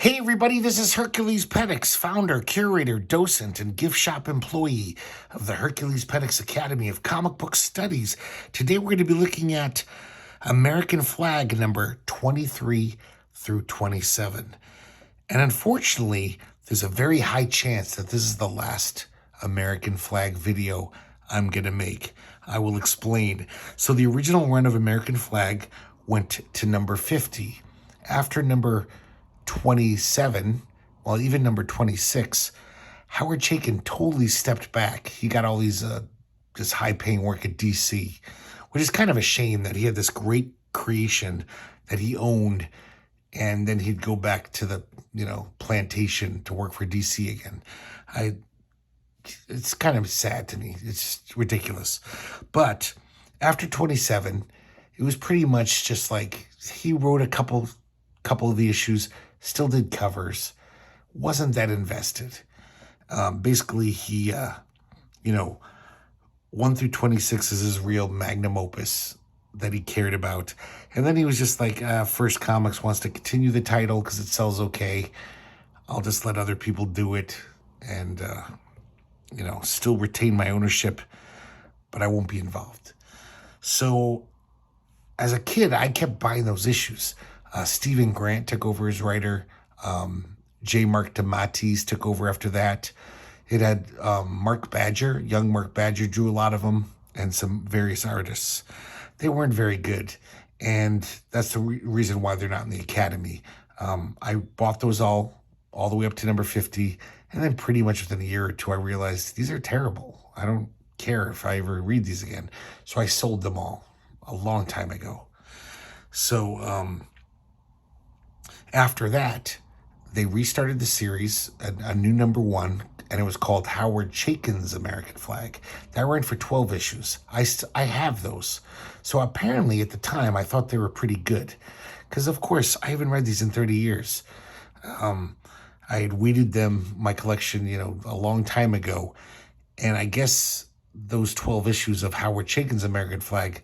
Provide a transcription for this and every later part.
Hey everybody, this is herculespetix, founder, curator, docent, and gift shop employee of the herculespetix Academy of Comic Book Studies. Today we're going to be looking at American Flagg number 23 through 27. And unfortunately, there's a very high chance that this is the last American Flagg video I'm going to make. I will explain. So the original run of American Flagg went to number 50. After number 27, well, even number 26, Howard Chaykin totally stepped back. He got all these this high-paying work at DC, which is kind of a shame that he had this great creation that he owned, and then he'd go back to the plantation to work for DC again. It's kind of sad to me. It's ridiculous. But after 27, it was pretty much just like he wrote a couple of the issues, still did covers, wasn't that invested. Basically, he, 1 through 26 is his real magnum opus that he cared about. And then he was just like, First Comics wants to continue the title because it sells okay. I'll just let other people do it and, still retain my ownership, but I won't be involved. So as a kid, I kept buying those issues. Stephen Grant took over as writer. J. Mark DeMatteis took over after that. It had Mark Badger, young Mark Badger, drew a lot of them, and some various artists. They weren't very good, and that's the reason why they're not in the Academy. I bought those all the way up to number 50, and then pretty much within a year or two, I realized these are terrible. I don't care if I ever read these again. So I sold them all a long time ago. So after that, they restarted the series, a new number 1, and it was called Howard Chaykin's American Flagg. That ran for 12 issues. I have those. So apparently at the time, I thought they were pretty good. Because, of course, I haven't read these in 30 years. I had weeded them, my collection, a long time ago. And I guess those 12 issues of Howard Chaykin's American Flagg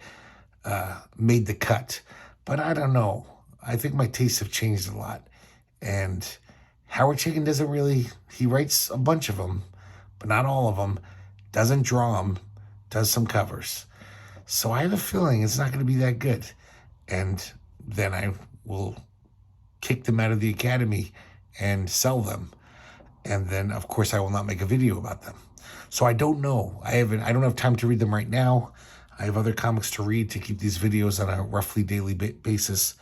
made the cut. But I don't know. I think my tastes have changed a lot. And Howard Chaykin doesn't really, he writes a bunch of them, but not all of them, doesn't draw them, does some covers. So I have a feeling it's not going to be that good. And then I will kick them out of the Academy and sell them. And then, of course, I will not make a video about them. So I don't know. I don't have time to read them right now. I have other comics to read to keep these videos on a roughly daily basis.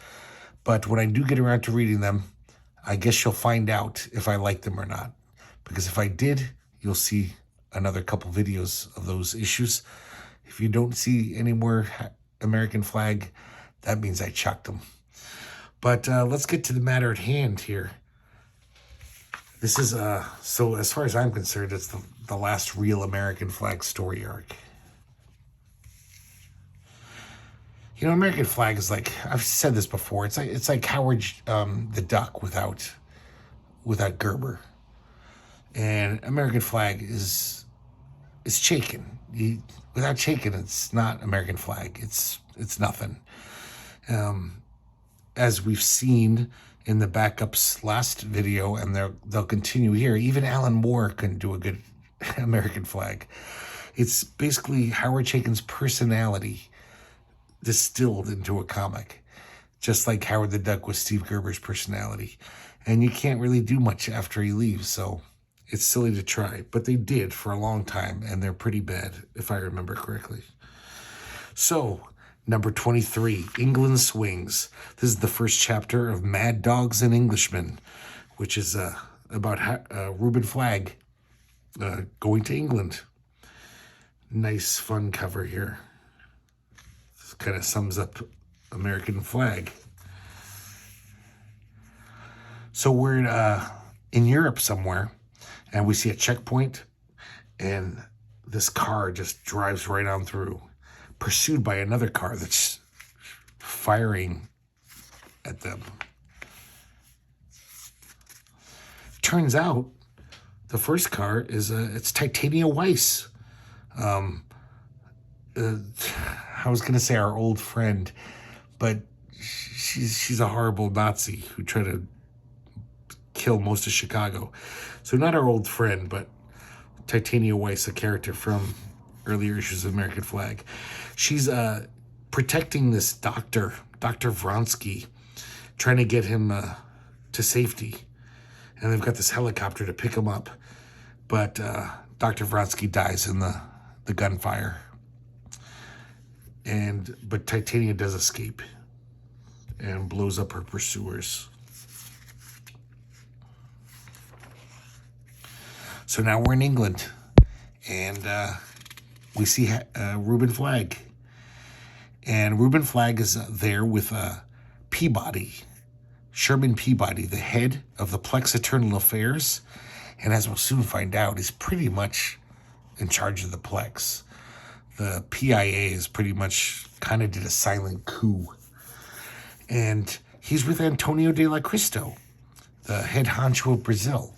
But when I do get around to reading them, I guess you'll find out if I like them or not. Because if I did, you'll see another couple videos of those issues. If you don't see any more American Flagg, that means I chucked them. But let's get to the matter at hand here. This is, so as far as I'm concerned, it's the last real American Flagg story arc. American Flagg is like, I've said this before, it's like Howard the Duck without Gerber. And American Flagg is Chaykin. Without Chaykin, it's not American Flagg. It's nothing. As we've seen in the backups last video, and they'll continue here, even Alan Moore couldn't do a good American Flagg. It's basically Howard Chaykin's personality distilled into a comic, just like Howard the Duck was Steve Gerber's personality. And you can't really do much after he leaves, so it's silly to try. But they did for a long time, and they're pretty bad, if I remember correctly. So, number 23, England Swings. This is the first chapter of Mad Dogs and Englishmen, which is about Reuben Flagg going to England. Nice, fun cover here. Kind of sums up American Flagg. So we're in Europe somewhere, and we see a checkpoint, and this car just drives right on through, pursued by another car that's firing at them. Turns out the first car is it's Titania Weiss. I was going to say our old friend, but she's a horrible Nazi who tried to kill most of Chicago. So not our old friend, but Titania Weiss, a character from earlier issues of American Flagg. She's protecting this doctor, Dr. Vronsky, trying to get him to safety. And they've got this helicopter to pick him up. But Dr. Vronsky dies in the gunfire. But Titania does escape and blows up her pursuers. So now we're in England, and we see Reuben Flagg. And Reuben Flagg is there with Peabody, Sherman Peabody, the head of the Plex Eternal Affairs. And as we'll soon find out, he's pretty much in charge of the Plex. The PIA is pretty much kind of did a silent coup. And he's with Antonio de la Cristo, the head honcho of Brazil.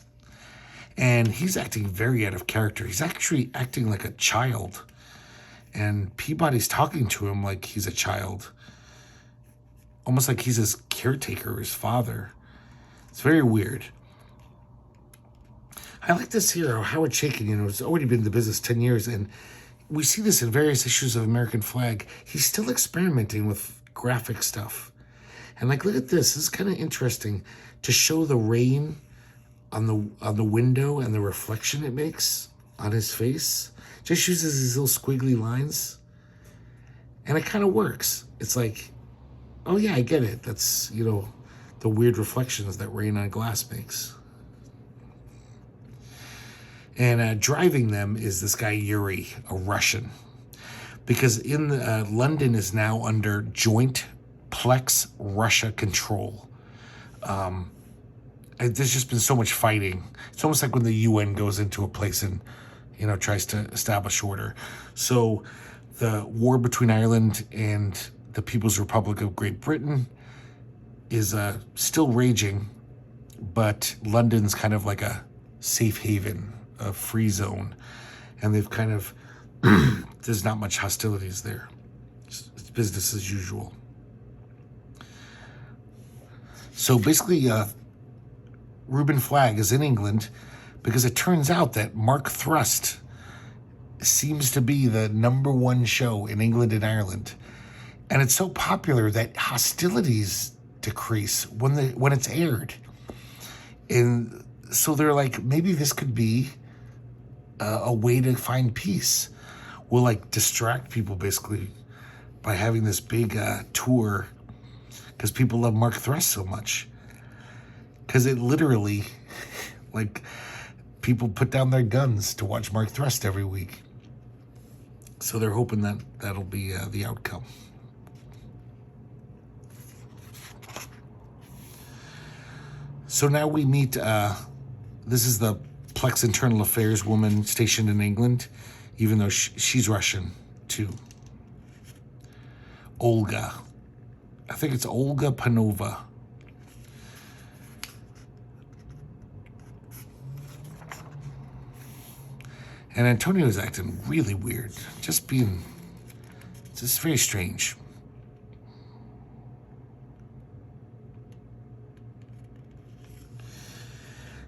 And he's acting very out of character. He's actually acting like a child. And Peabody's talking to him like he's a child. Almost like he's his caretaker, his father. It's very weird. I like this hero, Howard Chaykin, has already been in the business 10 years. And we see this in various issues of American Flagg. He's still experimenting with graphic stuff. And look at this. This is kind of interesting to show the rain on the window and the reflection it makes on his face. Just uses these little squiggly lines. And it kind of works. It's like, oh yeah, I get it. That's, the weird reflections that rain on glass makes. And driving them is this guy Yuri, a Russian. Because London is now under joint Plex Russia control. There's just been so much fighting. It's almost like when the UN goes into a place and, tries to establish order. So the war between Ireland and the People's Republic of Great Britain is still raging, but London's kind of like a safe haven, a free zone. And they've kind of, there's not much hostilities there. It's business as usual. So basically, Reuben Flagg is in England because it turns out that Mark Thrust seems to be the #1 show in England and Ireland. And it's so popular that hostilities decrease when it's aired. And so they're like, maybe this could be a way to find peace. We'll distract people basically by having this big tour because people love Mark Thrust so much. Because it literally, people put down their guns to watch Mark Thrust every week. So they're hoping that that'll be the outcome. So now we meet, this is the Plex Internal Affairs woman stationed in England, even though she's Russian too. Olga. I think it's Olga Panova. And Antonio is acting really weird. Just very strange.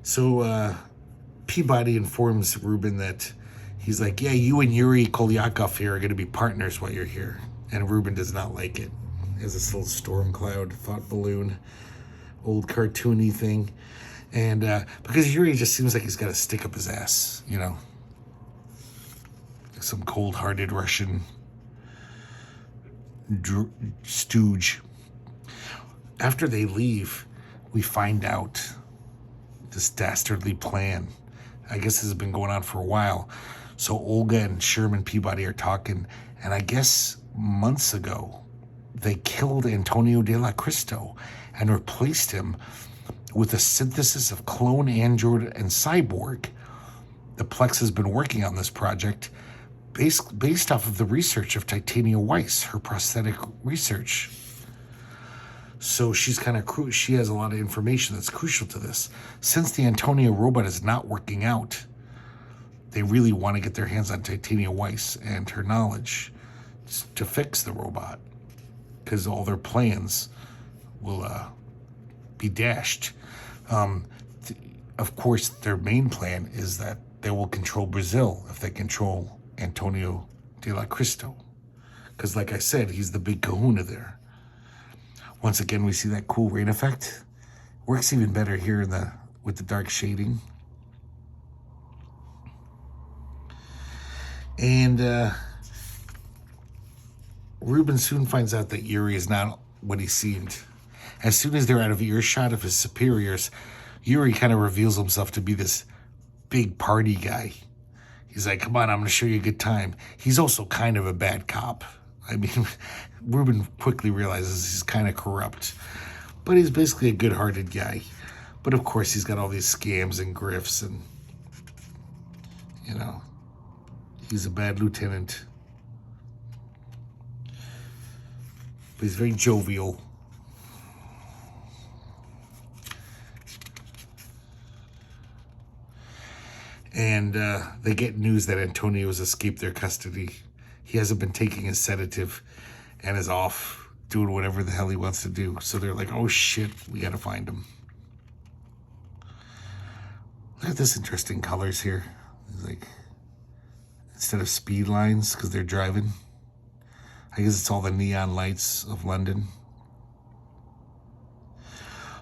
So Peabody informs Reuben that he's like, yeah, you and Yuri Kolyakov here are going to be partners while you're here. And Reuben does not like it. He has this little storm cloud thought balloon, old cartoony thing. And because Yuri just seems like he's got a stick up his ass, some cold-hearted Russian stooge. After they leave, we find out this dastardly plan. I guess this has been going on for a while. So Olga and Sherman Peabody are talking, and I guess months ago, they killed Antonio de la Cristo and replaced him with a synthesis of clone android and cyborg. The Plex has been working on this project based off of the research of Titania Weiss, her prosthetic research. So she's she has a lot of information that's crucial to this. Since the Antonio robot is not working out, they really want to get their hands on Titania Weiss and her knowledge to fix the robot, because all their plans will be dashed. of course, their main plan is that they will control Brazil if they control Antonio de la Cristo. Because like I said, he's the big kahuna there. Once again, we see that cool rain effect. Works even better here with the dark shading. And Ruben soon finds out that Yuri is not what he seemed. As soon as they're out of earshot of his superiors, Yuri kind of reveals himself to be this big party guy. He's like, come on, I'm going to show you a good time. He's also kind of a bad cop. I mean, Ruben quickly realizes he's kind of corrupt. But he's basically a good-hearted guy. But of course, he's got all these scams and grifts and, he's a bad lieutenant. But he's very jovial. And they get news that Antonio has escaped their custody. He hasn't been taking his sedative and is off doing whatever the hell he wants to do. So they're like, oh shit, we gotta find him. Look at this interesting colors here. It's like, instead of speed lines, because they're driving, I guess it's all the neon lights of London.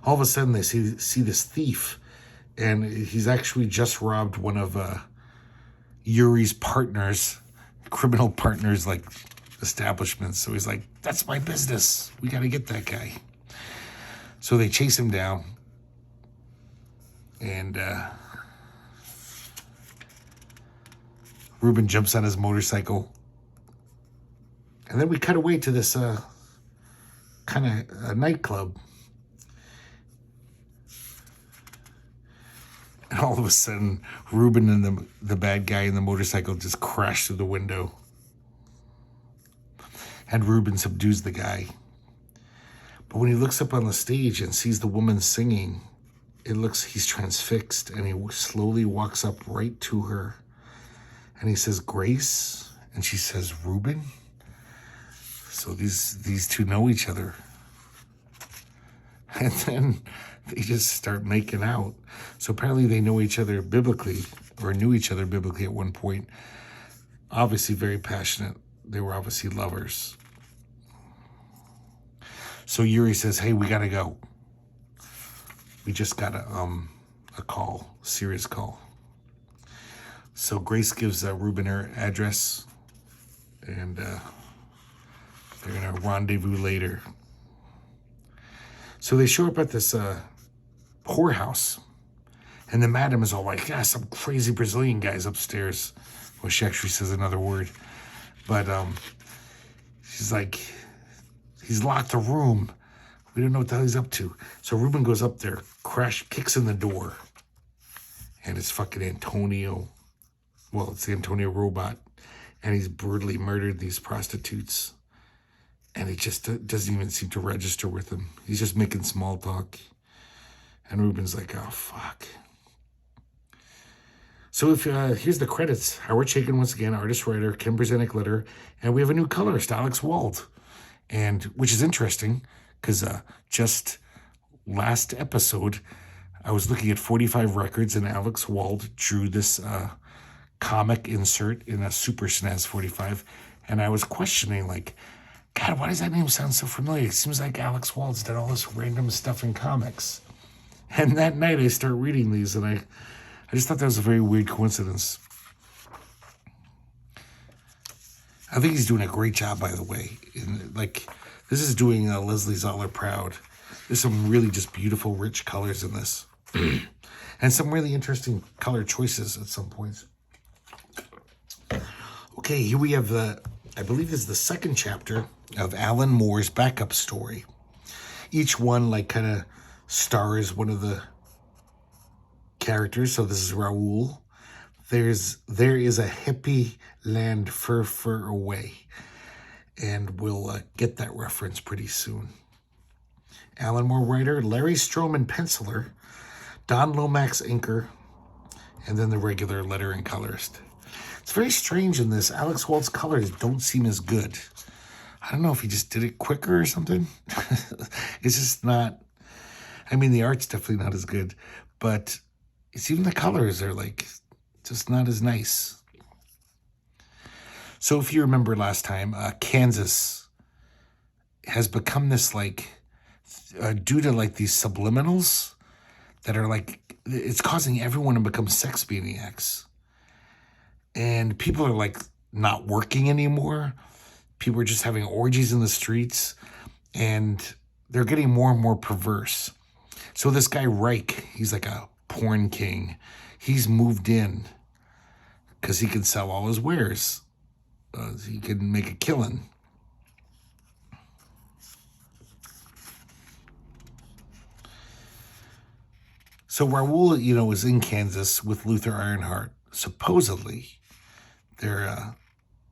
All of a sudden they see this thief, and he's actually just robbed one of Yuri's partners, criminal partners, like establishments. So he's like, that's my business. We got to get that guy. So they chase him down. And Ruben jumps on his motorcycle. And then we cut away to this kind of nightclub. And all of a sudden, Ruben and the bad guy in the motorcycle just crash through the window. And Ruben subdues the guy. But when he looks up on the stage and sees the woman singing, he's transfixed, and he slowly walks up right to her. And he says, Grace? And she says, Ruben? So these two know each other. And then they just start making out. So apparently they know each other biblically, or knew each other biblically at one point. Obviously very passionate. They were obviously lovers. So Yuri says, hey, we gotta go. We just got a call, a serious call. So Grace gives Ruben her address, and they're gonna rendezvous later. So they show up at this whorehouse, and the madam is all like, yeah, some crazy Brazilian guy's upstairs. Well, she actually says another word. But she's like, he's locked the room. We don't know what the hell he's up to. So Ruben goes up there, kicks in the door. And it's fucking Antonio. Well, it's the Antonio robot. And he's brutally murdered these prostitutes. And it just doesn't even seem to register with him. He's just making small talk. And Ruben's like, oh, fuck. So here's the credits. Howard Chaykin, once again, artist, writer, Ken Brzezinski, letter. And we have a new colorist, Alex Wald. And which is interesting, because just last episode, I was looking at 45 records, and Alex Wald drew this comic insert in a Super SNES 45. And I was questioning, like, God, why does that name sound so familiar? It seems like Alex Wald's done all this random stuff in comics. And that night I start reading these, and I just thought that was a very weird coincidence. I think he's doing a great job, by the way. This is doing Leslie Zoller proud. There's some really just beautiful, rich colors in this. And some really interesting color choices at some points. Okay, here we have I believe this is the second chapter of Alan Moore's backup story. Each one kind of stars one of the characters. So this is Raoul. There is a hippie land fur away. And we'll get that reference pretty soon. Alan Moore writer, Larry Stroman penciler, Don Lomax inker, and then the regular letter and colorist. It's very strange in this. Alex Wald's colors don't seem as good. I don't know if he just did it quicker or something. It's just not... I mean, the art's definitely not as good, but it's even the colors are like just not as nice. So if you remember last time, Kansas has become this like, due to like these subliminals that are like, it's causing everyone to become sex maniacs. And people are like not working anymore. People are just having orgies in the streets, and they're getting more and more perverse. So this guy Reich, he's like a porn king. He's moved in because he can sell all his wares. He can make a killing. So Raoul, is in Kansas with Luther Ironheart. Supposedly, they're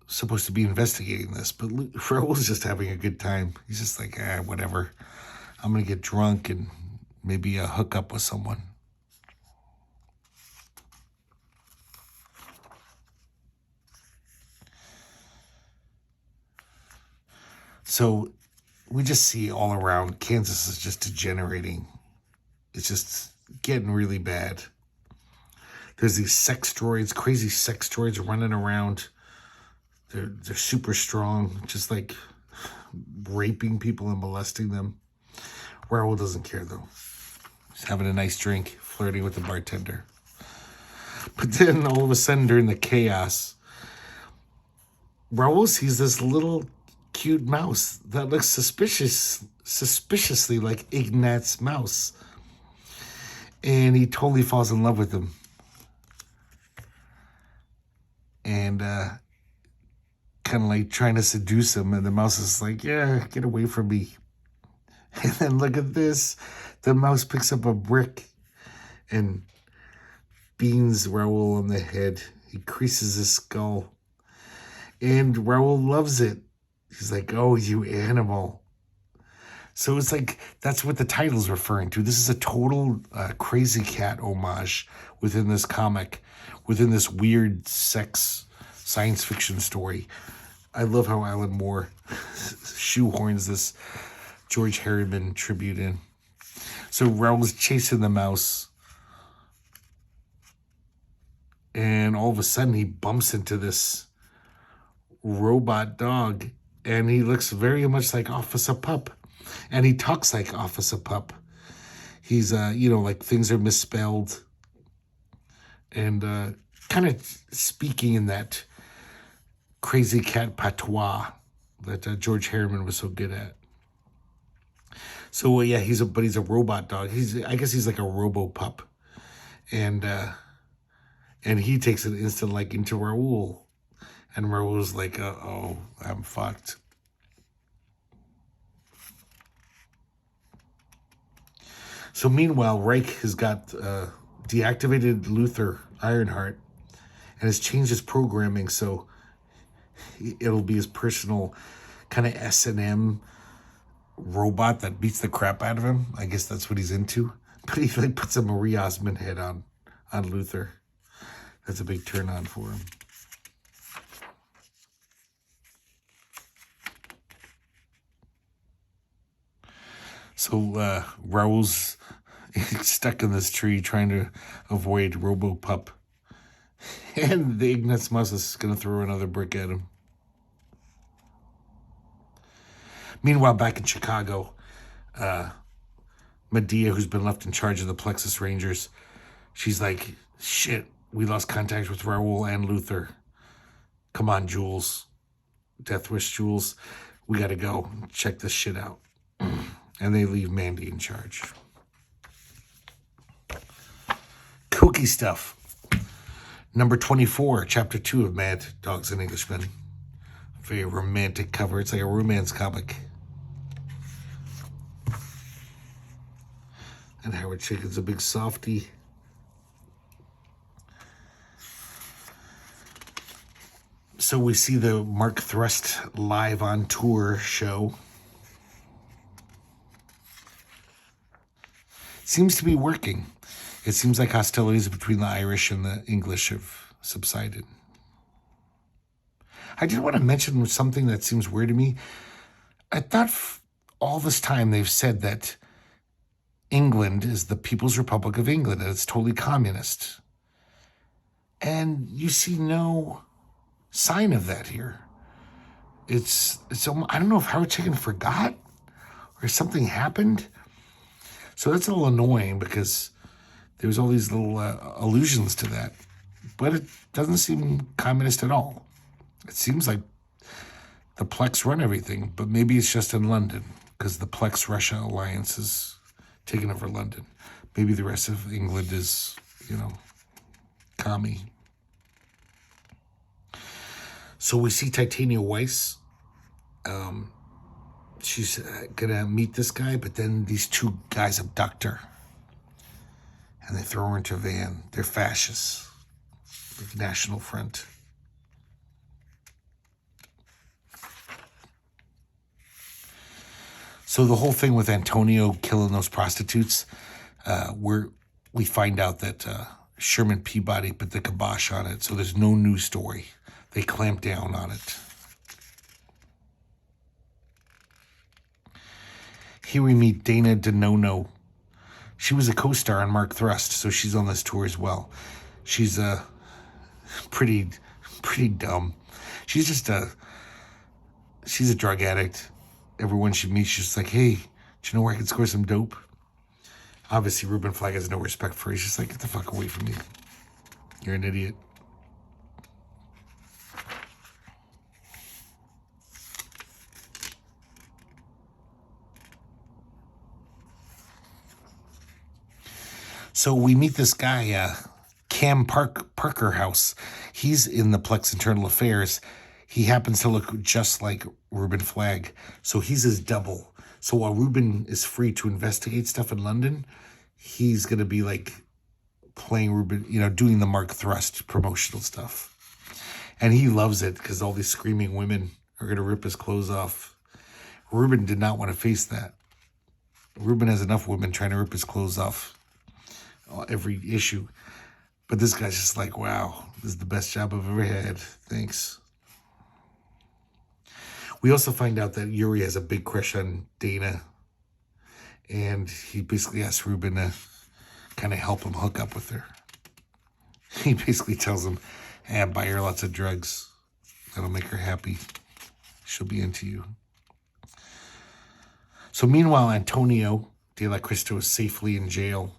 supposed to be investigating this, but Raoul's just having a good time. He's just like, whatever. I'm going to get drunk and maybe hook up with someone. So we just see all around Kansas is just degenerating. It's just getting really bad. There's these sex droids, crazy sex droids running around. They're super strong, just like raping people and molesting them. Raoul doesn't care though. He's having a nice drink, flirting with the bartender. But then all of a sudden during the chaos, Raoul sees this little cute mouse that looks suspiciously like Ignat's mouse. And he totally falls in love with him. And kind of like trying to seduce him. And the mouse is like, yeah, get away from me. And then look at this. The mouse picks up a brick and beans Raoul on the head. He creases his skull. And Raoul loves it. He's like, oh, you animal. So it's like, that's what the title's referring to. This is a total Crazy Cat homage within this comic, within this weird sex science fiction story. I love how Alan Moore shoehorns this George Harriman tribute in. So Raoul's chasing the mouse, and all of a sudden he bumps into this robot dog, and he looks very much like Officer Pup, and he talks like Officer Pup. He's like things are misspelled, and kind of speaking in that Crazy Cat patois that George Harriman was so good at. So yeah, he's a robot dog. I guess he's like a robo pup, and he takes an instant liking to Raoul, and Raoul's like, oh, I'm fucked. So meanwhile, Reich has got deactivated Luther Ironheart and has changed his programming so it'll be his personal kind of S&M robot that beats the crap out of him. I guess that's what he's into. But he like puts a Marie Osmond head on Luther. That's a big turn on for him. So Raoul's stuck in this tree trying to avoid RoboPup. And the Ignatz mouse is going to throw another brick at him. Meanwhile, back in Chicago, Medea, who's been left in charge of the Plexus Rangers, she's like, shit, we lost contact with Raoul and Luther. Come on, Jules. Death Wish Jules. We got to go check this shit out. And they leave Mandy in charge. Kooky stuff. Number 24, chapter 2 of Mad Dogs and Englishmen. Very romantic cover. It's like a romance comic. And Howard Chaykin's a big softie. So we see the Mark Thrust live on tour show. Seems to be working. It seems like hostilities between the Irish and the English have subsided. I did want to mention something that seems weird to me. I thought all this time they've said that England is the People's Republic of England, and it's totally communist. And you see no sign of that here. It's I don't know if Howard Chaykin forgot or something happened. So that's a little annoying because there's all these little allusions to that. But it doesn't seem communist at all. It seems like the Plex run everything, but maybe it's just in London because the Plex-Russia alliance is taking over London. Maybe the rest of England is, commie. So we see Titania Weiss. She's gonna meet this guy, but then these two guys abduct her. And they throw her into a van. They're fascists. The National Front. So the whole thing with Antonio killing those prostitutes, we find out that Sherman Peabody put the kibosh on it, so there's no news story. They clamped down on it. Here we meet Dana DeNono. She was a co-star on Mark Thrust, so she's on this tour as well. She's pretty dumb. She's a drug addict. Everyone she meets, she's like, hey, do you know where I can score some dope? Obviously, Ruben Flagg has no respect for her. He's just like, get the fuck away from me. You're an idiot. So we meet this guy, Cam Parker House. He's in the Plex Internal Affairs. He happens to look just like Ruben Flagg. So he's his double. So while Ruben is free to investigate stuff in London, he's going to be like playing Ruben, doing the Mark Thrust promotional stuff. And he loves it because all these screaming women are going to rip his clothes off. Ruben did not want to face that. Ruben has enough women trying to rip his clothes off every issue. But this guy's just like, wow, this is the best job I've ever had. Thanks. We also find out that Yuri has a big crush on Dana. And he basically asks Ruben to kind of help him hook up with her. He basically tells him, hey, buy her lots of drugs. That'll make her happy. She'll be into you. So meanwhile, Antonio de la Cristo is safely in jail.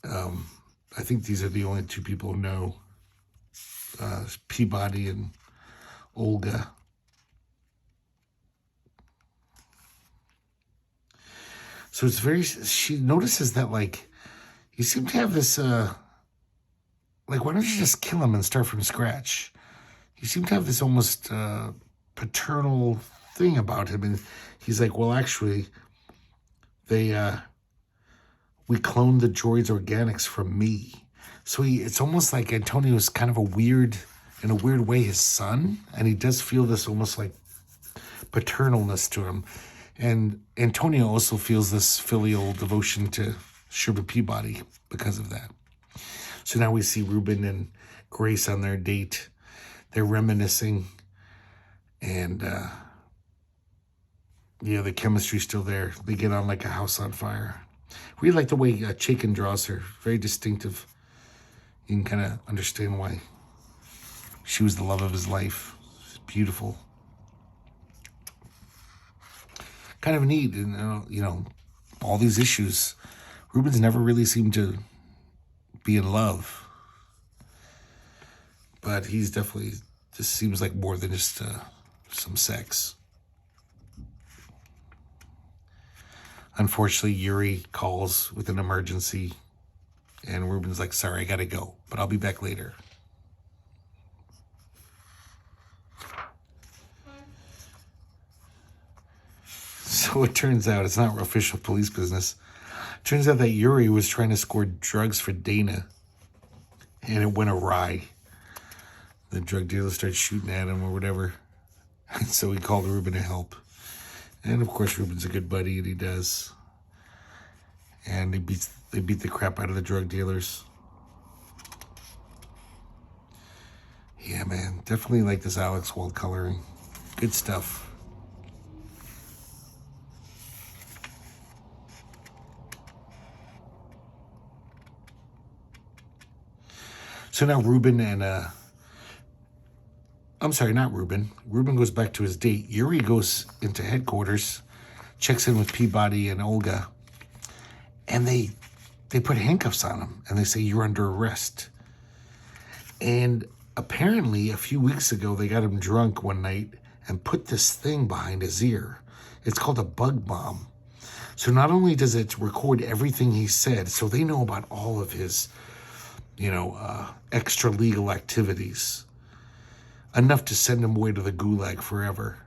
I think these are the only two people who know. Peabody and Olga. So she notices that, you seem to have this, why don't you just kill him and start from scratch? You seem to have this almost paternal thing about him. And he's like, well, actually, we cloned the droid's organics from me. So it's almost like Antonio is kind of in a weird way, his son. And he does feel this almost like paternalness to him. And Antonio also feels this filial devotion to Sherman Peabody because of that. So now we see Ruben and Grace on their date. They're reminiscing. And, the chemistry's still there. They get on like a house on fire. Really like the way Chaykin draws her. Very distinctive. You can kind of understand why she was the love of his life. It's beautiful. Kind of neat, and all these issues. Ruben's never really seemed to be in love, but he's definitely just seems like more than just some sex. Unfortunately, Yuri calls with an emergency, and Ruben's like, "Sorry, I gotta go, but I'll be back later." So it turns out it's not official police business. It turns out that Yuri was trying to score drugs for Dana, and it went awry. The drug dealer started shooting at him or whatever. And so he called Ruben to help. And of course, Ruben's a good buddy, and he does. And they beat the crap out of the drug dealers. Yeah, man, definitely like this Alex Wald coloring. Good stuff. So now Ruben and, I'm sorry, not Ruben. Ruben goes back to his date. Yuri goes into headquarters, checks in with Peabody and Olga, and they put handcuffs on him, and they say, you're under arrest. And apparently, a few weeks ago, they got him drunk one night and put this thing behind his ear. It's called a bug bomb. So not only does it record everything he said, so they know about all of his, extra legal activities, enough to send him away to the gulag forever.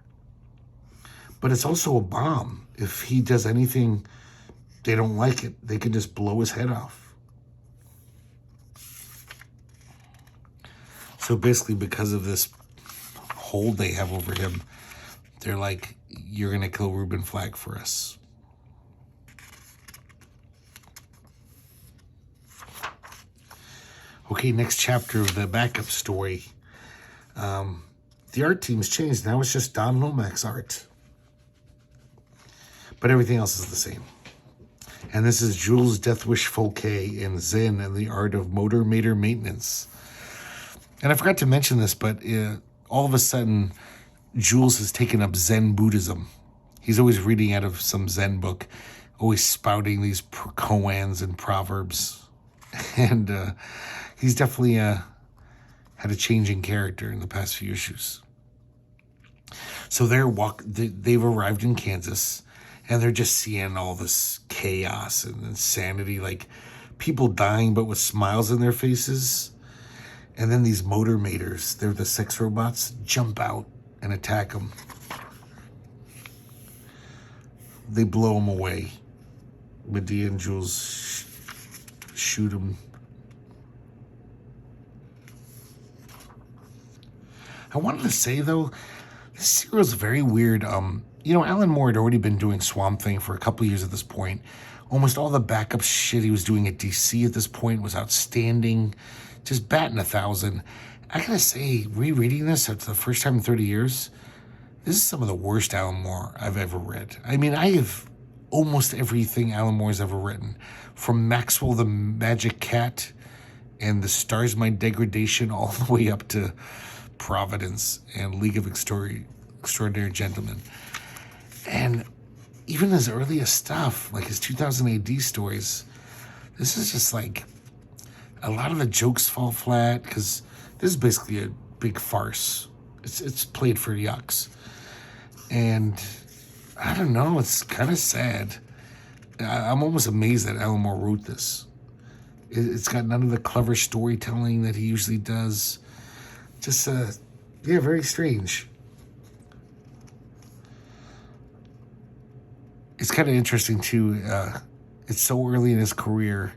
But it's also a bomb. If he does anything they don't like it, they can just blow his head off. So basically, because of this hold they have over him, they're like, you're going to kill Ruben Flagg for us. Okay, next chapter of the backup story. The art team's changed. Now it's just Don Lomax's art. But everything else is the same. And this is Jules Deathwish Fouquet in Zen and the Art of Motor Mater Maintenance. And I forgot to mention this, but all of a sudden, Jules has taken up Zen Buddhism. He's always reading out of some Zen book, always spouting these koans and proverbs. And he's definitely had a change in character in the past few issues. So they've arrived in Kansas, and they're just seeing all this chaos and insanity, like people dying but with smiles on their faces. And then these motor maters, they're the sex robots, jump out and attack them. They blow them away. Medea and Jules shoot them. I wanted to say, though, this serial's very weird. Alan Moore had already been doing Swamp Thing for a couple years at this point. Almost all the backup shit he was doing at DC at this point was outstanding. Just batting 1,000. I gotta say, rereading this after the first time in 30 years, this is some of the worst Alan Moore I've ever read. I mean, I have almost everything Alan Moore's ever written. From Maxwell the Magic Cat and The Stars My Degradation all the way up to Providence and League of Extraordinary Gentlemen. And even his earliest stuff, like his 2000 AD stories, this is just like, a lot of the jokes fall flat because this is basically a big farce. It's played for yucks. And I don't know, it's kind of sad. I'm almost amazed that Alan Moore wrote this. It's got none of the clever storytelling that he usually does. Just, very strange. It's kind of interesting, too. It's so early in his career.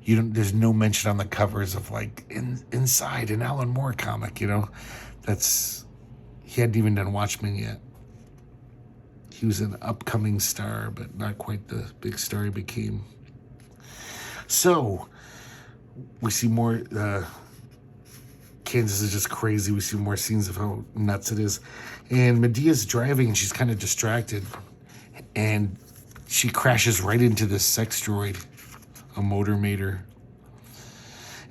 There's no mention on the covers of, like, inside an Alan Moore comic, he hadn't even done Watchmen yet. He was an upcoming star, but not quite the big star he became. So, we see more, Kansas is just crazy. We see more scenes of how nuts it is. And Medea's driving, and she's kind of distracted. And she crashes right into this sex droid, a motor mater.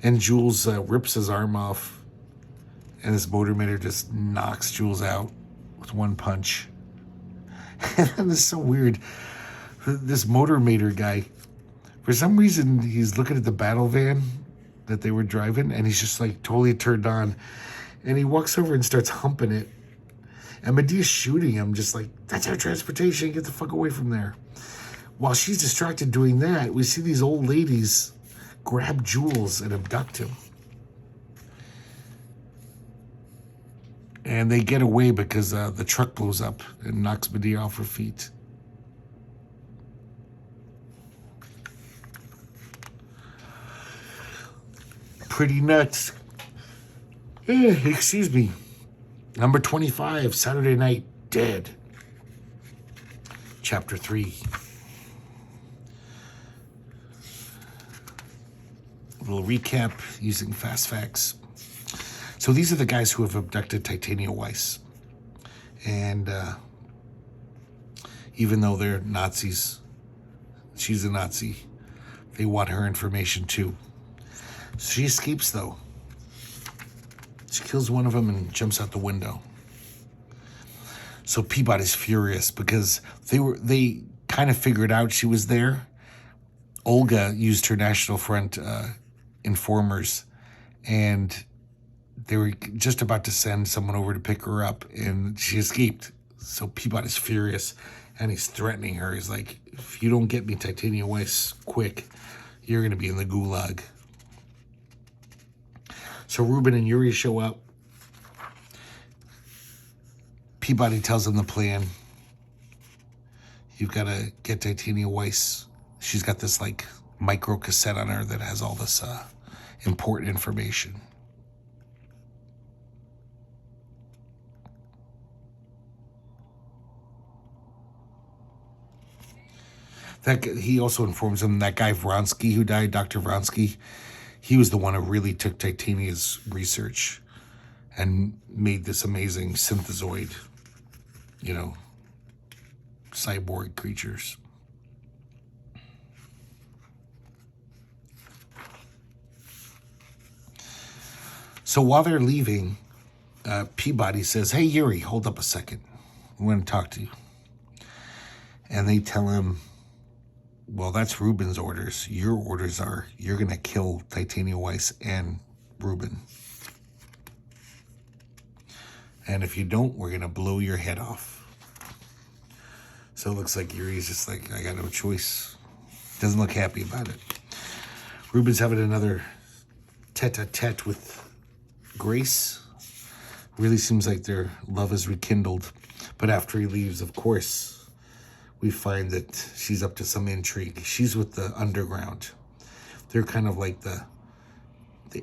And Jules rips his arm off. And this motor mater just knocks Jules out with one punch. And this is so weird. This motor mater guy, for some reason, he's looking at the battle van that they were driving, and he's just like totally turned on. And he walks over and starts humping it. And Medea's shooting him, just like, that's our transportation, get the fuck away from there. While she's distracted doing that, we see these old ladies grab Jules and abduct him. And they get away because the truck blows up and knocks Medea off her feet. Pretty nuts. Excuse me. Number 25, Saturday Night Dead. Chapter 3. A little recap using fast facts. So these are the guys who have abducted Titania Weiss. And even though they're Nazis, she's a Nazi, they want her information too. She escapes, though, kills one of them and jumps out the window. So Peabody's furious because they kind of figured out she was there. Olga used her National Front informers, and they were just about to send someone over to pick her up, and she escaped. So Peabody's furious, and he's threatening her. He's like, if you don't get me Titania Weiss quick, you're going to be in the gulag. So Ruben and Yuri show up. Peabody tells him the plan. You've got to get Titania Weiss. She's got this like micro cassette on her that has all this important information. He also informs him that guy Vronsky who died, Dr. Vronsky, he was the one who really took Titania's research and made this amazing synthezoid, cyborg creatures. So while they're leaving, Peabody says, hey, Yuri, hold up a second. I want to talk to you. And they tell him, well, that's Ruben's orders. Your orders are you're going to kill Titania Weiss and Ruben. And if you don't, we're going to blow your head off. So it looks like Yuri's just like, I got no choice. Doesn't look happy about it. Ruben's having another tete-a-tete with Grace. Really seems like their love is rekindled. But after he leaves, of course, we find that she's up to some intrigue. She's with the underground. They're kind of like the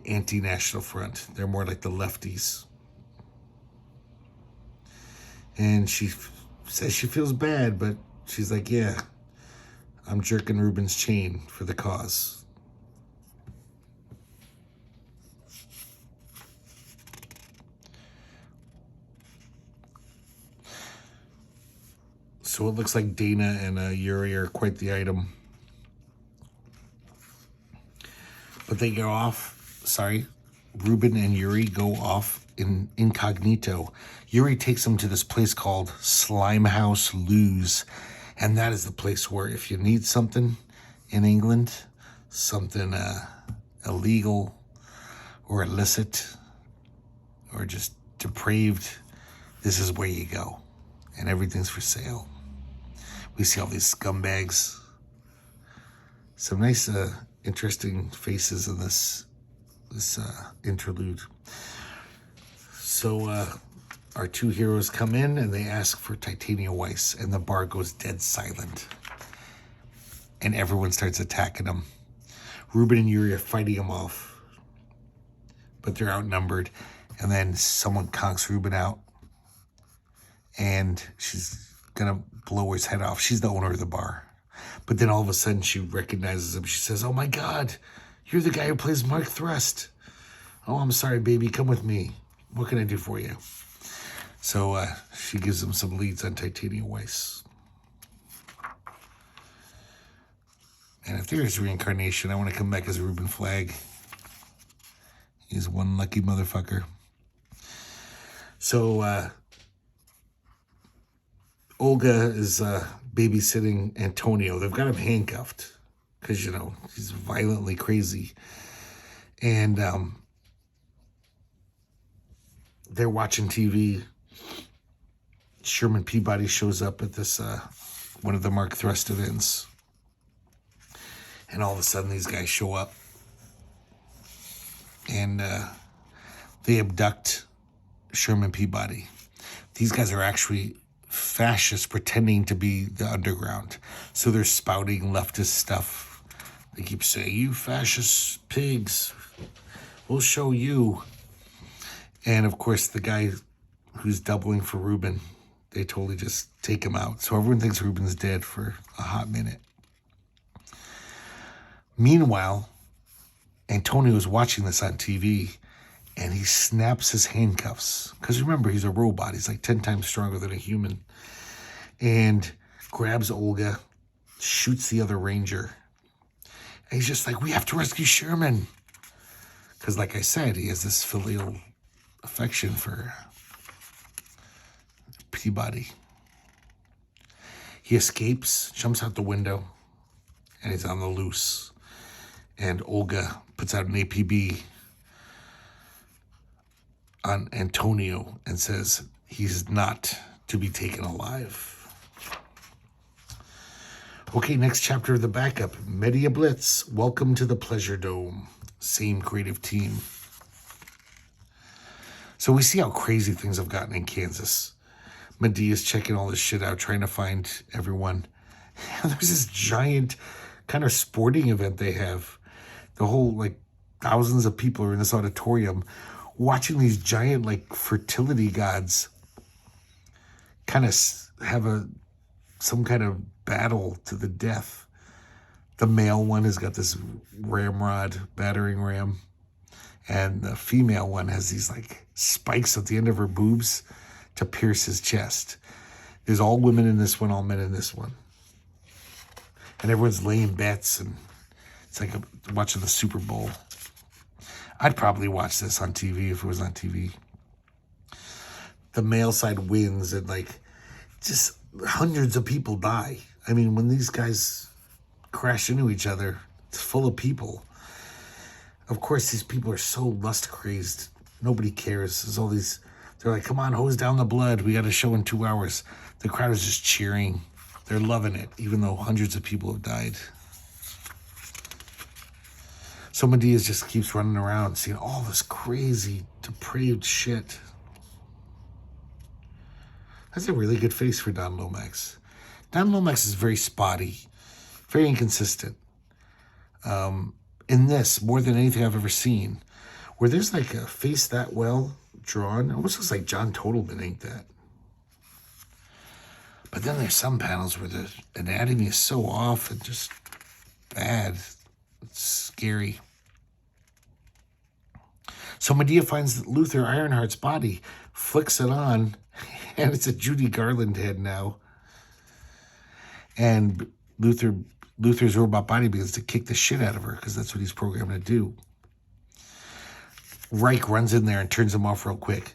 anti-National Front. They're more like the lefties. And she says she feels bad, but she's like, yeah, I'm jerking Ruben's chain for the cause. So it looks like Dana and Yuri are quite the item. But they go off, Ruben and Yuri go off in incognito. Yuri takes them to this place called Slimehouse Lewes. And that is the place where if you need something in England, something illegal or illicit or just depraved, this is where you go. And everything's for sale. We see all these scumbags. Some nice, interesting faces in this interlude. So our two heroes come in and they ask for Titania Weiss, and the bar goes dead silent. And everyone starts attacking them. Ruben and Yuri are fighting them off, but they're outnumbered. And then someone conks Ruben out, and she's gonna blow his head off. She's the owner of the bar. But then all of a sudden she recognizes him. She says, oh my God, you're the guy who plays Mark Thrust. Oh, I'm sorry, baby, come with me. What can I do for you? So she gives him some leads on Titania Weiss. And if there is reincarnation, I want to come back as Ruben Flagg. He's one lucky motherfucker. So Olga is babysitting Antonio. They've got him handcuffed because, he's violently crazy. And they're watching TV. Sherman Peabody shows up at this one of the Mark Thrust events. And all of a sudden, these guys show up. And they abduct Sherman Peabody. These guys are actually fascists pretending to be the underground. So they're spouting leftist stuff. They keep saying, you fascist pigs, we'll show you. And of course, the guy who's doubling for Ruben, they totally just take him out. So everyone thinks Ruben's dead for a hot minute. Meanwhile, Antonio's watching this on TV, and he snaps his handcuffs. Because remember, he's a robot. He's like 10 times stronger than a human. And grabs Olga, shoots the other ranger. And he's just like, we have to rescue Sherman. Because like I said, he has this filial affection affection for Peabody. He escapes, jumps out the window, and he's on the loose. And Olga puts out an APB on Antonio and says he's not to be taken alive. Okay, next chapter of the backup. Media Blitz. Welcome to the Pleasure Dome. Same creative team. So we see how crazy things have gotten in Kansas. Medea's checking all this shit out, trying to find everyone. And there's this giant kind of sporting event they have. The whole, like, thousands of people are in this auditorium watching these giant, like, fertility gods kind of have some kind of battle to the death. The male one has got this ramrod, battering ram. And the female one has these, like, spikes at the end of her boobs to pierce his chest. There's all women in this one, all men in this one. And everyone's laying bets, and it's like watching the Super Bowl. I'd probably watch this on TV if it was on TV. The male side wins, and, like, just hundreds of people die. I mean, when these guys crash into each other, it's full of people. Of course, these people are so lust-crazed. Nobody cares. There's all these... They're like, come on, hose down the blood. We got a show in 2 hours. The crowd is just cheering. They're loving it, even though hundreds of people have died. So Medea just keeps running around, seeing all this crazy, depraved shit. That's a really good face for Don Lomax. Don Lomax is very spotty, very inconsistent. In this, more than anything I've ever seen, where there's like a face that well drawn, it almost looks like John Totalman inked that. But then there's some panels where the anatomy is so off and just bad. It's scary. So Medea finds Luther Ironheart's body, flicks it on, and it's a Judy Garland head now. And Luther's robot body begins to kick the shit out of her because that's what he's programmed to do. Reich runs in there and turns him off real quick.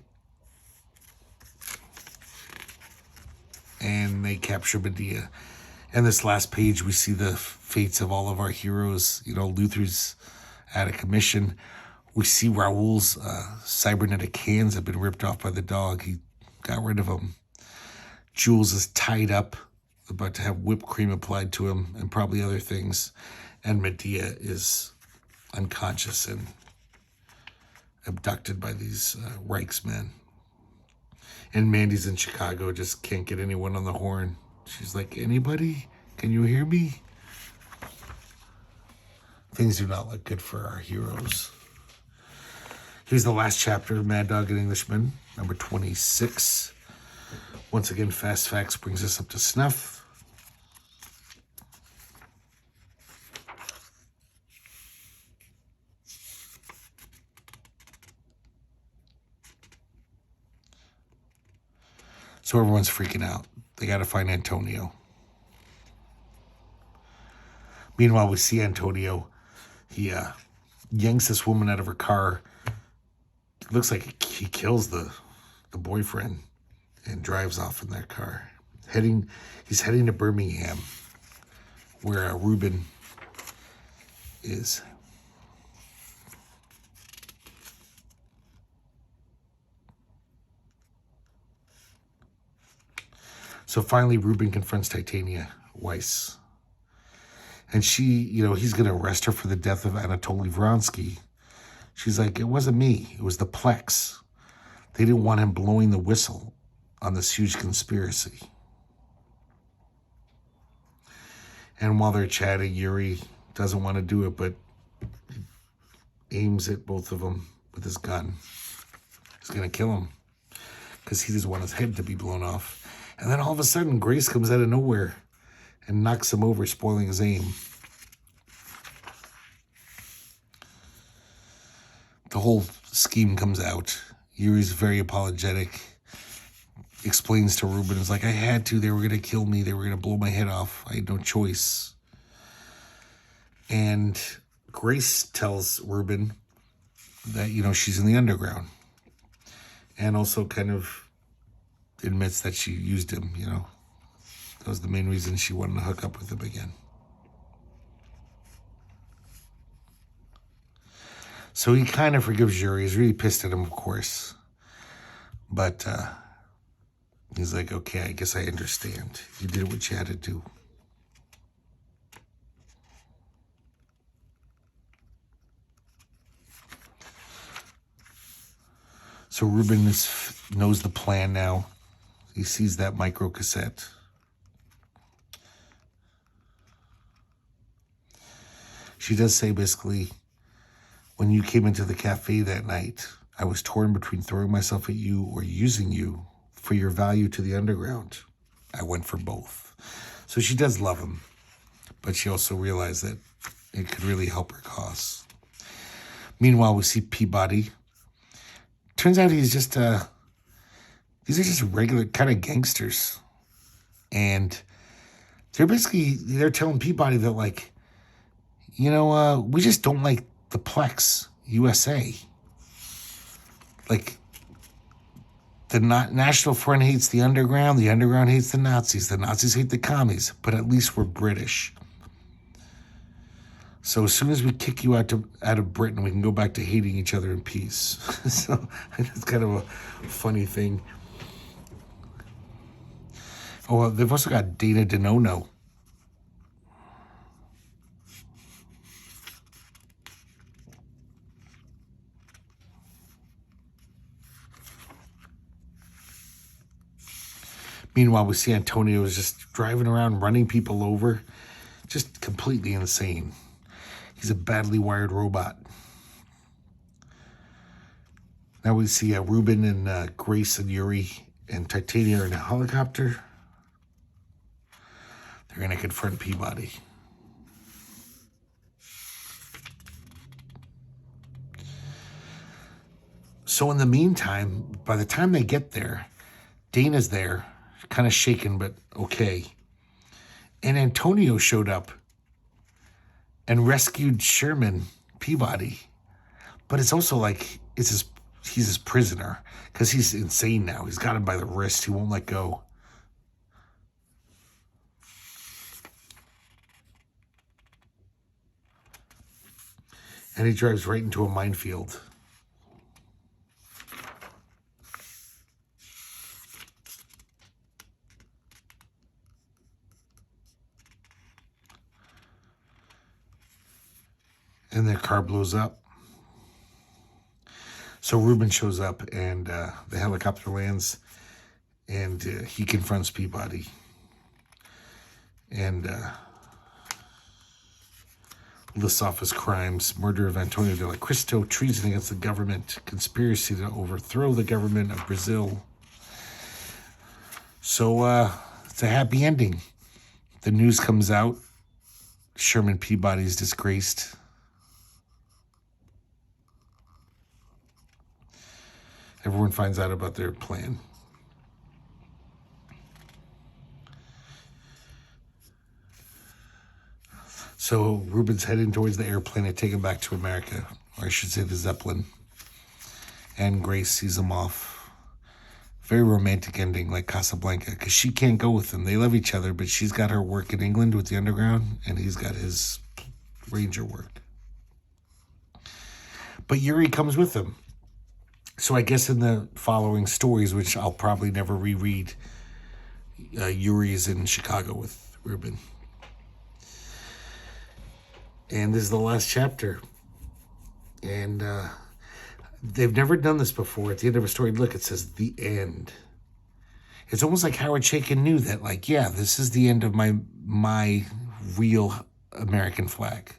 And they capture Medea. And this last page, we see the fates of all of our heroes. You know, Luther's out of commission. We see Raoul's cybernetic hands have been ripped off by the dog. He got rid of them. Jules is tied up, about to have whipped cream applied to him and probably other things. And Medea is unconscious and abducted by these Reichsmen. And Mandy's in Chicago, just can't get anyone on the horn. She's like, anybody? Can you hear me? Things do not look good for our heroes. Here's the last chapter of Mad Dog and Englishman, number 26. Once again, Fast Facts brings us up to snuff. So everyone's freaking out. They got to find Antonio. Meanwhile, we see Antonio. He yanks this woman out of her car. It looks like he kills the boyfriend and drives off in that car. He's heading to Birmingham, where Reuben is. So finally, Reuben confronts Titania Weiss. And she, he's going to arrest her for the death of Anatoly Vronsky. She's like, it wasn't me. It was the Plex. They didn't want him blowing the whistle on this huge conspiracy. And while they're chatting, Yuri doesn't want to do it, but aims at both of them with his gun. He's going to kill him because he doesn't want his head to be blown off. And then all of a sudden, Grace comes out of nowhere and knocks him over, spoiling his aim. The whole scheme comes out. Yuri's very apologetic. Explains to Reuben, it's like, I had to. They were going to kill me. They were going to blow my head off. I had no choice. And Grace tells Reuben that, she's in the underground. and also kind of admits that she used him, That was the main reason she wanted to hook up with him again. So he kind of forgives Yuri. He's really pissed at him, of course. But he's like, okay, I guess I understand. You did what you had to do. So Ruben knows the plan now. He sees that micro cassette. She does say basically, when you came into the cafe that night, I was torn between throwing myself at you or using you for your value to the underground. I went for both. So she does love him, but she also realized that it could really help her cause. Meanwhile, we see Peabody. Turns out he's just, these are just regular kind of gangsters. And they're telling Peabody that, like, we just don't like the Plex USA. Like, the National Front hates the underground hates the Nazis hate the commies, but at least we're British. So as soon as we kick you out of Britain, we can go back to hating each other in peace. So it's kind of a funny thing. Oh, they've also got Dana DeNono. Meanwhile, we see Antonio is just driving around, running people over. Just completely insane. He's a badly wired robot. Now we see Ruben and Grace and Yuri and Titania are in a helicopter. They're going to confront Peabody. So in the meantime, by the time they get there, Dana's there, kind of shaken, but okay. And Antonio showed up and rescued Sherman Peabody. But it's also like he's his prisoner because he's insane now. He's got him by the wrist. He won't let go. And he drives right into a minefield. And their car blows up. So Ruben shows up and the helicopter lands and he confronts Peabody. And lists off his crimes: murder of Antonio de la Cristo, treason against the government, conspiracy to overthrow the government of Brazil. So it's a happy ending. The news comes out. Sherman Peabody's disgraced. Everyone finds out about their plan. So Ruben's heading towards the airplane to take him back to America, or I should say the Zeppelin. And Grace sees him off. Very romantic ending, like Casablanca, because she can't go with him. They love each other, but she's got her work in England with the underground, and he's got his ranger work. But Yuri comes with him. So I guess in the following stories, which I'll probably never reread, Yuri is in Chicago with Ruben. And this is the last chapter. And they've never done this before. At the end of a story, look, it says the end. It's almost like Howard Chaykin knew that, like, yeah, this is the end of my real American flag,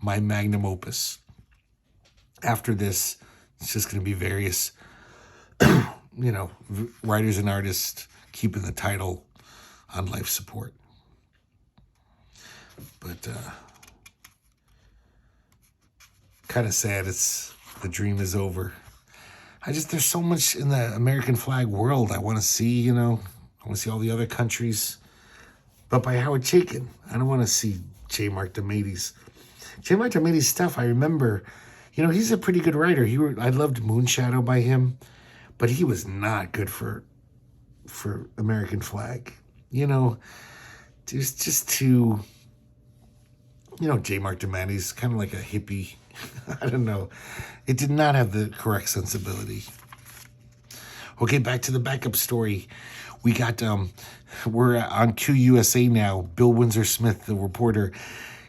my magnum opus. After this, it's just going to be various, writers and artists keeping the title on life support. But kind of sad. The dream is over. There's so much in the American flag world I want to see, I want to see all the other countries. But by Howard Chaykin. I don't want to see J. Mark DeMatteis. J. Mark DeMatteis stuff, I remember, he's a pretty good writer. I loved Moonshadow by him. But he was not good for American Flag. You know, just too, J. Mark DeMatteis, kind of like a hippie. I don't know. It did not have the correct sensibility. Okay, back to the backup story. We got, we're on QUSA now. Bill Windsor-Smith, the reporter,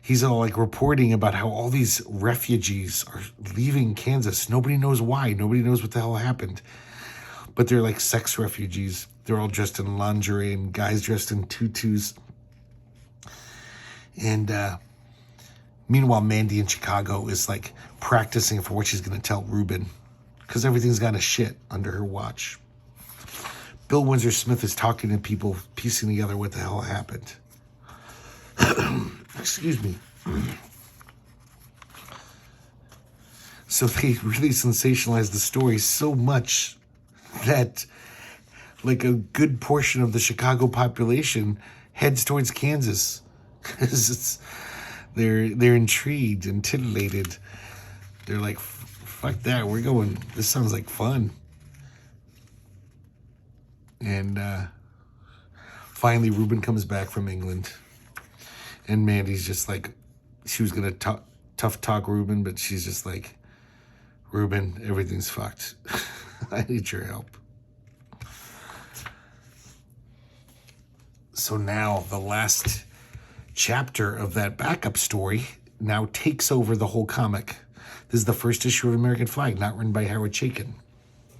he's all like reporting about how all these refugees are leaving Kansas. Nobody knows why. Nobody knows what the hell happened. But they're like sex refugees. They're all dressed in lingerie and guys dressed in tutus. And meanwhile, Mandy in Chicago is like practicing for what she's going to tell Ruben, because everything's gone to shit under her watch. Bill Windsor-Smith is talking to people, piecing together what the hell happened. Excuse me. So they really sensationalized the story so much that like a good portion of the Chicago population heads towards Kansas, because they're intrigued and titillated. They're like, fuck that, we're going, this sounds like fun. And finally Ruben comes back from England, and Mandy's just like, she was gonna tough talk Ruben, but she's just like, Ruben, everything's fucked. I need your help. So now the last chapter of that backup story now takes over the whole comic. This is the first issue of American Flag, not written by Howard Chaykin.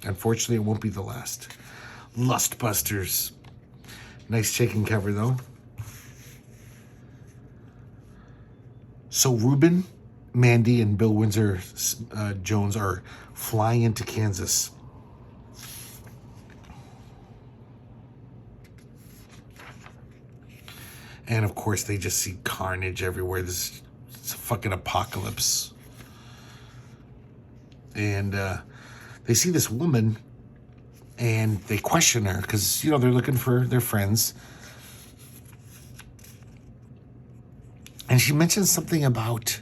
Unfortunately, it won't be the last. Lustbusters. Nice Chaykin cover, though. So Ruben, Mandy, and Bill Windsor Jones are flying into Kansas. And of course, they just see carnage everywhere. It's a fucking apocalypse. And they see this woman, and they question her because, they're looking for their friends. And she mentions something about,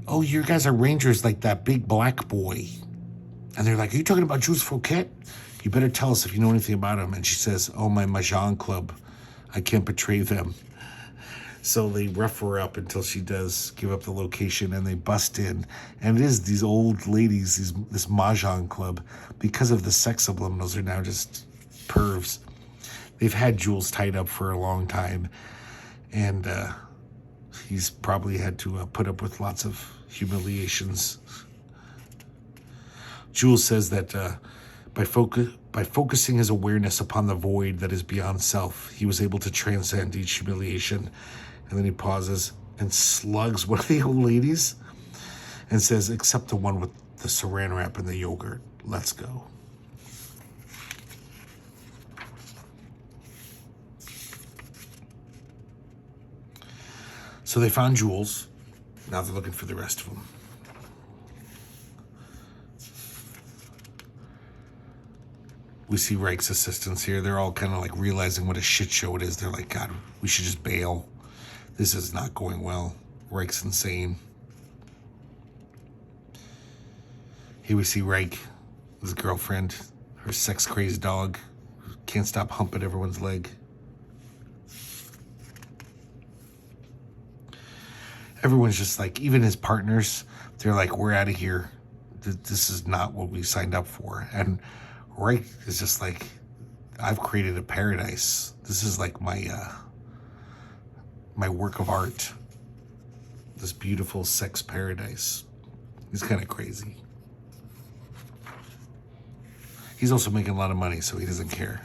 oh, you guys are rangers like that big black boy. And they're like, are you talking about Jules Fouquet? You better tell us if you know anything about him. And she says, oh, my Mahjong club. I can't betray them. So they rough her up until she does give up the location, and they bust in. And it is these old ladies, this Mahjong club, because of the sex subliminals, are now just pervs. They've had Jules tied up for a long time, and he's probably had to put up with lots of humiliations. Jules says that by focusing his awareness upon the void that is beyond self, he was able to transcend each humiliation. And then he pauses and slugs one of the old ladies and says, except the one with the saran wrap and the yogurt. Let's go. So they found Jules. Now they're looking for the rest of them. We see Reich's assistants here. They're all kind of like realizing what a shit show it is. They're like, God, we should just bail. This is not going well. Reich's insane. Here we see Reich, his girlfriend, her sex-crazed dog, can't stop humping everyone's leg. Everyone's just like, even his partners, they're like, we're out of here. This is not what we signed up for. And Reich is just like, I've created a paradise. This is like my work of art. This beautiful sex paradise. He's kind of crazy. He's also making a lot of money, so he doesn't care.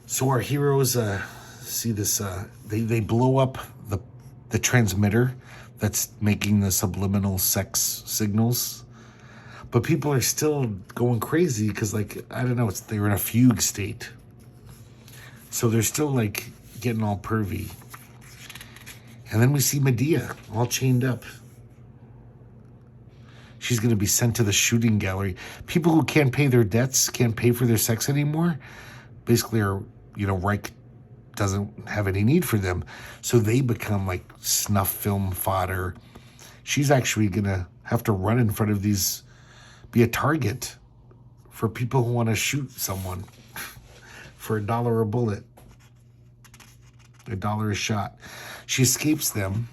So our heroes see this. They blow up the transmitter that's making the subliminal sex signals. But people are still going crazy because, like, I don't know, they're in a fugue state. So they're still, like, getting all pervy. And then we see Medea all chained up. She's going to be sent to the shooting gallery. People who can't pay their debts, can't pay for their sex anymore, basically are, Reich doesn't have any need for them. So they become, like, snuff film fodder. She's actually going to have to run in front of these, be a target for people who want to shoot someone for $1 a bullet, $1 a shot. She escapes them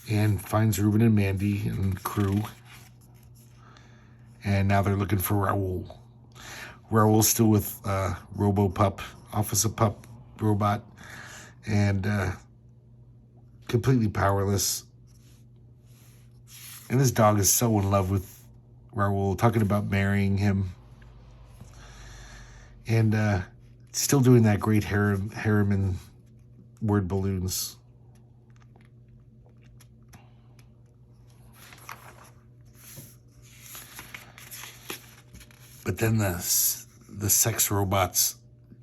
and finds Ruben and Mandy and crew. And now they're looking for Raul. Raul's still with Robo-Pup, Officer Pup robot, and completely powerless. And this dog is so in love with Raul, talking about marrying him. And still doing that great Harriman word balloons. But then the sex robots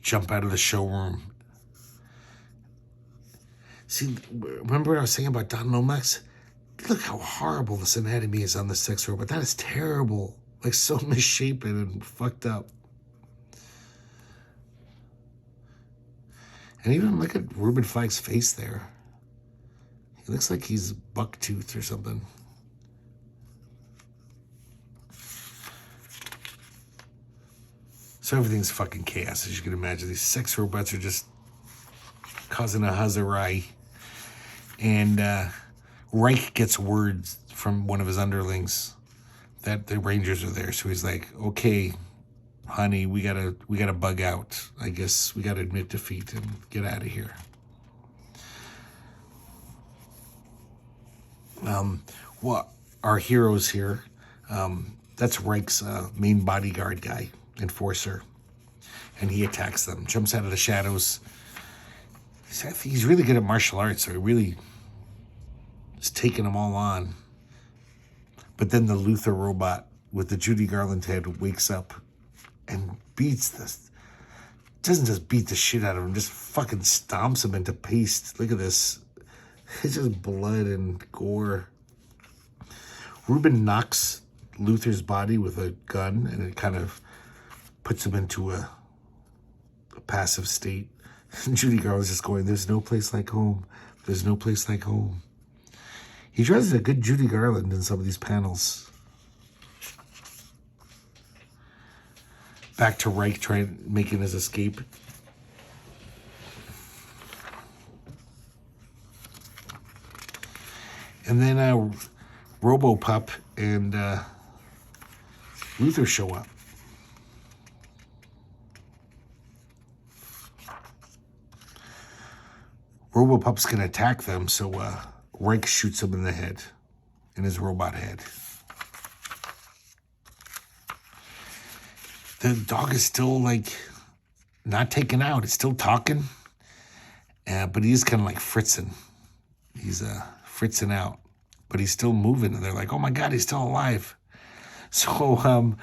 jump out of the showroom. See, remember what I was saying about Don Lomax? Look how horrible this anatomy is on the sex robot. That is terrible. Like, so misshapen and fucked up. And even look at Reuben Flagg's face there. He looks like he's bucktooth or something. So everything's fucking chaos, as you can imagine. These sex robots are just causing a huzzarai. And Reich gets word from one of his underlings that the Rangers are there. So he's like, okay, honey, we gotta bug out. I guess we gotta admit defeat and get out of here. Well, our heroes here, that's Reich's main bodyguard guy, enforcer. And he attacks them, jumps out of the shadows. He's really good at martial arts, so he really is taking them all on. But then the Luther robot with the Judy Garland head wakes up and beats this. Doesn't just beat the shit out of him, just fucking stomps him into paste. Look at this. It's just blood and gore. Ruben knocks Luther's body with a gun, and it kind of puts him into a passive state. And Judy Garland's just going, there's no place like home. There's no place like home. He tries a good Judy Garland in some of these panels. Back to Reich making his escape. And then Robo-Pup and Luther show up. Robo-Pup's going to attack them, so Reich shoots him in the head, in his robot head. The dog is still, like, not taken out. It's still talking, but he is kind of like fritzing. He's fritzing out, but he's still moving, and they're like, oh my God, he's still alive. So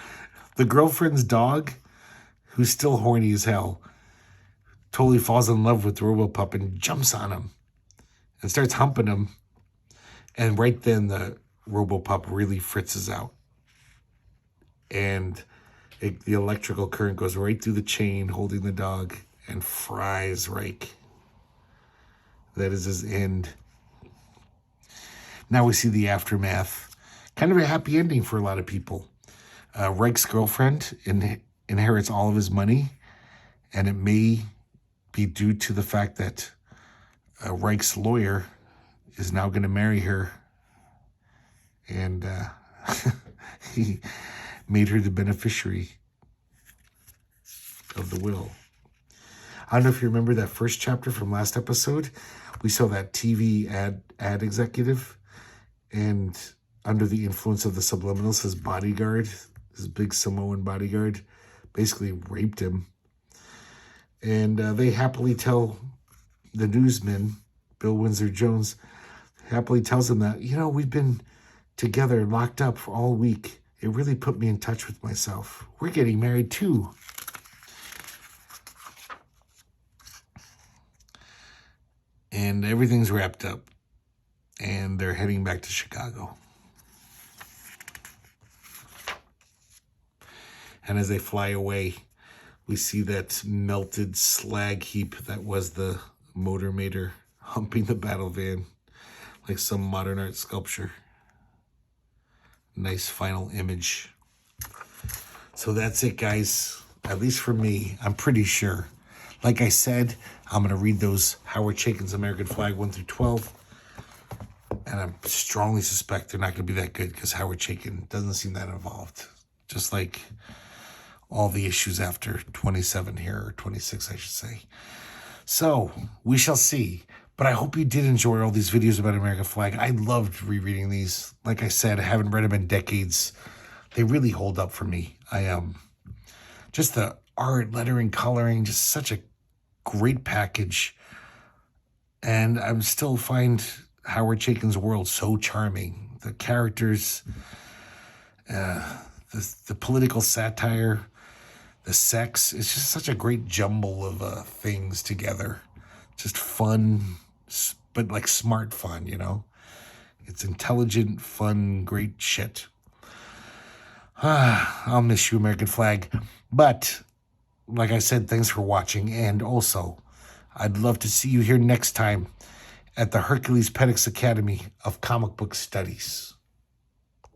the girlfriend's dog, who's still horny as hell, totally falls in love with Robo-Pup and jumps on him and starts humping him. And right then the Robo-Pup really fritzes out. And the electrical current goes right through the chain holding the dog and fries Reich. That is his end. Now we see the aftermath. Kind of a happy ending for a lot of people. Reich's girlfriend inherits all of his money, and it may be due to the fact that Reich's lawyer is now going to marry her, and he made her the beneficiary of the will. I don't know if you remember that first chapter from last episode. We saw that TV ad executive, and under the influence of the subliminals, his bodyguard, his big Samoan bodyguard, basically raped him. And they happily tell the newsman, Bill Windsor Jones, happily tells him that, you know, we've been together, locked up for all week. It really put me in touch with myself. We're getting married too. And everything's wrapped up. And they're heading back to Chicago. And as they fly away, we see that melted slag heap that was the Motor Mater humping the battle van like some modern art sculpture. nice final image. So that's it, guys. At least for me, I'm pretty sure. Like I said, I'm going to read those Howard Chaykin's American Flag 1 through 12. And I strongly suspect they're not going to be that good because Howard Chaykin doesn't seem that involved. Just like all the issues after 27 here, or 26, I should say. So, we shall see. But I hope you did enjoy all these videos about American Flag. I loved rereading these. Like I said, I haven't read them in decades. They really hold up for me. Just the art, lettering, coloring, just such a great package. And I still find Howard Chaykin's world so charming. The characters, the political satire, the sex. It's just such a great jumble of things together. Just fun, but like smart fun, you know? It's intelligent, fun, great shit. I'll miss you, American Flag. But, like I said, thanks for watching. And also, I'd love to see you here next time at the herculespetix Academy of Comic Book Studies.